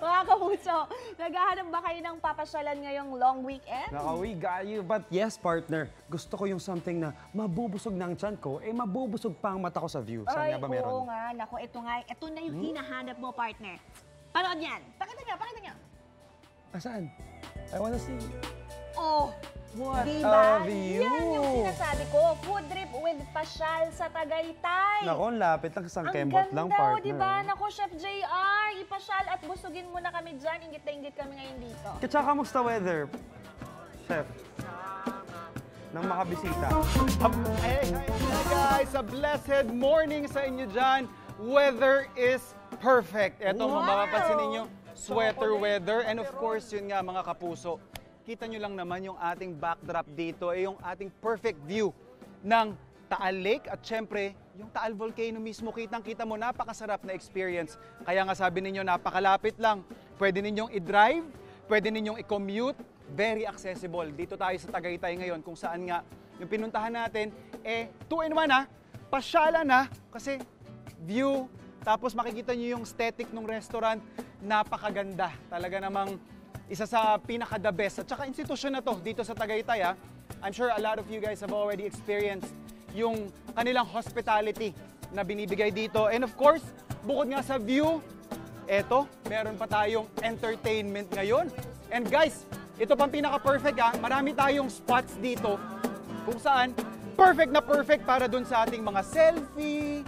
Mga kapuso, naghahanap ba kayo ng papasyalan ngayong long weekend? Nakawi, gayo. But yes, partner, gusto ko yung something na mabubusog ng tiyan ko, mabubusog pa ang mata ko sa view. Saan nga ba meron? Oo nga. Naku, ito na yung hinahanap mo, partner. Panood yan. Pakita niyo. Saan? I wanna see. Oh, What diba? a view! Yan yung sinasabi ko. Food trip with pasyal sa Tagaytay. Naku, ang lapit lang sa Ang Kembot ganda, lang, partner. diba? Naku, Chef JR, ipasyal at busugin mo na kami dyan. Inggit na inggit kami ngayon dito. Kaya kamusta weather, Chef? Nang makabisita. Hey guys, a blessed morning sa inyo dyan. Weather is perfect. Ito, Wow! mapapansin ninyo, sweater weather. And of course, yun nga mga kapuso, kita nyo lang naman yung ating backdrop dito, yung ating perfect view ng Taal Lake at syempre, yung Taal Volcano mismo, kitang-kita mo, napakasarap na experience. Kaya nga sabi ninyo, napakalapit lang. Pwede ninyong i-drive, pwede ninyong i-commute, very accessible. Dito tayo sa Tagaytay ngayon kung saan nga yung pinuntahan natin, 2-in-1 pasyalan kasi view, tapos makikita nyo yung aesthetic ng restaurant, napakaganda. Talaga namang isa sa pinaka-the best. At saka institusyon na to dito sa Tagaytay. I'm sure a lot of you guys have already experienced yung kanilang hospitality na binibigay dito. And of course, bukod nga sa view, meron pa tayong entertainment ngayon. And guys, ito pang pinaka-perfect marami tayong spots dito kung saan perfect na perfect para dun sa ating mga selfie,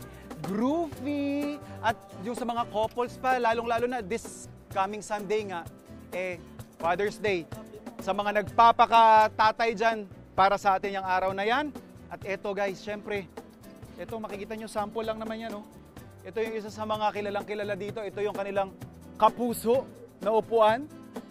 groovy, at yung sa mga couples pa, lalong-lalo na this coming Sunday nga, Father's Day. Sa mga nagpapakatatay dyan para sa atin yung araw na yan. At eto guys, syempre, eto makikita nyo, sample lang naman yan. Ito yung isa sa mga kilalang-kilala dito. Ito yung kanilang kapuso na upuan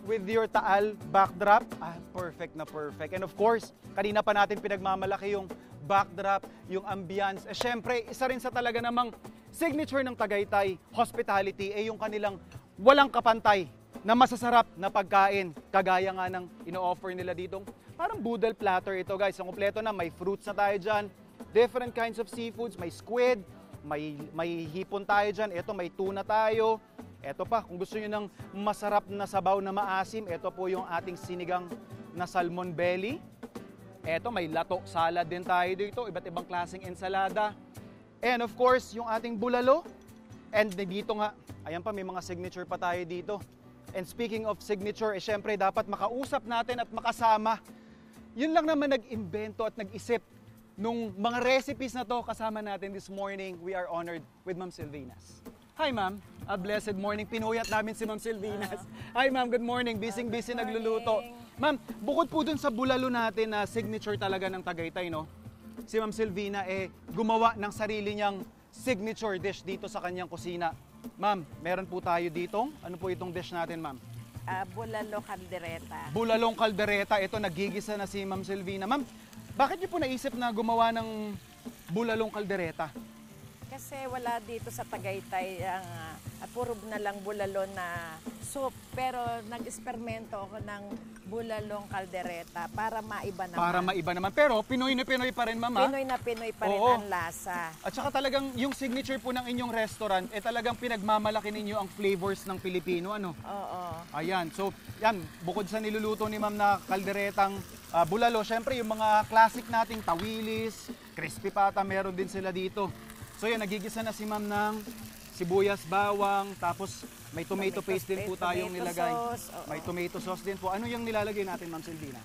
with your Taal backdrop. Perfect na perfect. And of course, kanina pa natin pinagmamalaki yung backdrop, yung ambience. Syempre, isa rin sa talaga namang signature ng Tagaytay Hospitality yung kanilang walang kapantay na masasarap na pagkain. Kagaya nga ng ino-offer nila dito. Parang boodle platter ito guys. Ang kompleto na, may fruits na tayo dyan. Different kinds of seafoods. May squid, may hipon tayo dyan. Ito, may tuna tayo. Ito pa, kung gusto nyo ng masarap na sabaw na maasim, ito po yung ating sinigang na salmon belly. Ito, may lato salad din tayo dito. Iba't ibang klaseng ensalada. And of course, yung ating bulalo. And dito nga, ayan pa, may mga signature pa tayo dito. And speaking of signature, syempre dapat makausap natin at makasama. Yun lang naman nag-invento at nag-isip nung mga recipes na to kasama natin this morning. We are honored with Ma'am Silvinas. Hi ma'am, a blessed morning. Pinuyat namin si Ma'am Silvinas. Hi ma'am, good morning. Busy nagluluto. Ma'am, bukod po dun sa bulalo natin na signature talaga ng Tagaytay, no? Si Ma'am Silvina gumawa ng sarili niyang signature dish dito sa kanyang kusina. Ma'am, meron po tayo dito. Ano po itong dish natin, ma'am? Bulalo kaldereta. Bulalong kaldereta. Ito, nagigisa na si Ma'am Silvina. Ma'am, bakit niyo po naisip na gumawa ng bulalong kaldereta? Kasi wala dito sa Tagaytay puro na lang bulalo na soup. Pero nag-espermento ako ng bulalong kaldereta para maiba naman. Para maiba naman. Pero Pinoy na Pinoy pa rin, ma'am. Pinoy na Pinoy pa rin ang lasa. At saka talagang yung signature po ng inyong restaurant, talagang pinagmamalaki ninyo ang flavors ng Pilipino, ano? Oo. Ayan. So, yan. Bukod sa niluluto ni ma'am na kalderetang bulalo, syempre yung mga classic nating tawilis, crispy pata, meron din sila dito. So yan, nagigisa na si ma'am ng sibuyas, bawang, tapos may tomato paste din po tayong nilagay. May tomato sauce din po. Ano yung nilalagay natin, Ma'am Silvina?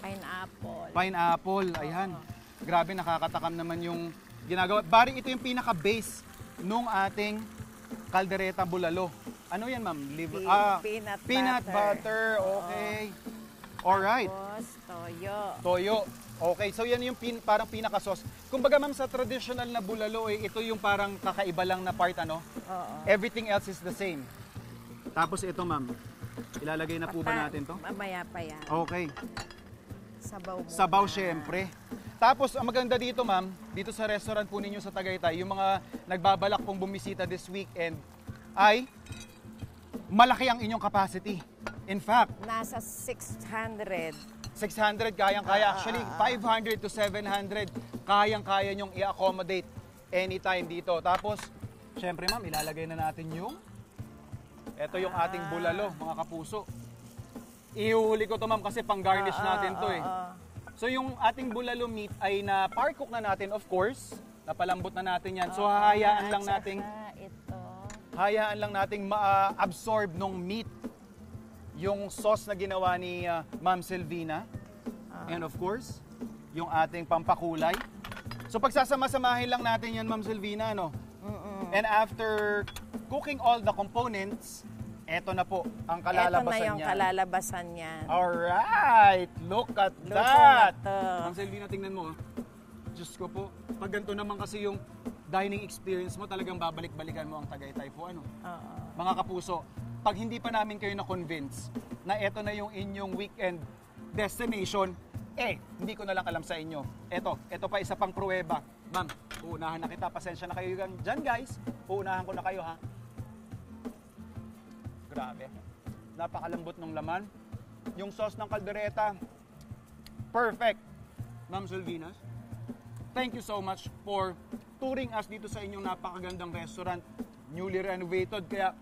Pineapple. Pineapple, ayan. Grabe, nakakatakam naman yung ginagawa. Bari, ito yung pinaka-base nung ating kaldereta bulalo. Ano yan, ma'am? Peanut butter. Okay. Alright. Tapos, toyo. Toyo. Okay, so yan yung parang pinaka-sauce. Kumbaga ma'am, sa traditional na bulalo, ito yung parang kakaiba lang na part, ano? Oo. Everything else is the same. Tapos ito ma'am, ilalagay na po ba natin to? Mamaya pa yan. Okay. Sabaw muna. Sabaw syempre. Tapos, ang maganda dito ma'am, dito sa restaurant po ninyo sa Tagaytay, yung mga nagbabalak pong bumisita this weekend, ay malaki ang inyong capacity. In fact, nasa 600. 600 kayang-kaya. Actually, 500 to 700 kayang-kaya nyong i-accommodate anytime dito. Tapos, syempre ma'am, ilalagay na natin yung Ito yung ating bulalo, mga kapuso. Ihuli ko to, ma'am, kasi pang-garnish natin to eh. So yung ating bulalo meat ay na-par-cook na natin, of course. Napalambot na natin yan. So hahayaan lang nating ma-absorb nung meat yung sauce na ginawa ni Ma'am Selvina. And of course, yung ating pampakulay. So pagsasama-samahin lang natin yan, Ma'am Selvina, no? And after cooking all the components, eto na po ang kalalabasan Ito na yung niyan. kalalabasan niyan. Alright! Look at Luto that! na to. Ma'am Selvina, tingnan mo. Diyos ko po, pag ganito naman kasi yung dining experience mo, talagang babalik-balikan mo ang Tagaytay po. Ano? Mga kapuso, pag hindi pa namin kayo na-convince na eto na yung inyong weekend destination, hindi ko na lang alam sa inyo. Eto pa isa pang pruweba. Ma'am, uunahan na kita. Pasensya na kayo dyan, guys. Uunahan ko na kayo, ha? Grabe. Napakalambot ng laman. Yung sauce ng kaldereta, perfect. Ma'am Selvinas, thank you so much for touring us dito sa inyong napakagandang restaurant. Newly renovated, kaya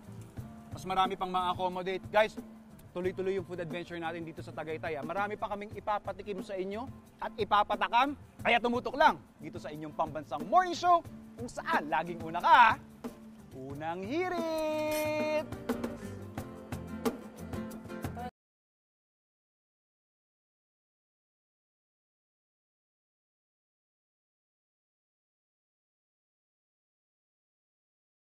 mas marami pang ma-accommodate. Guys, tuloy-tuloy yung food adventure natin dito sa Tagaytay. Marami pa kaming ipapatikim sa inyo at ipapatakam. Kaya tumutok lang dito sa inyong pambansang morning show kung saan laging una ka. Unang hirit!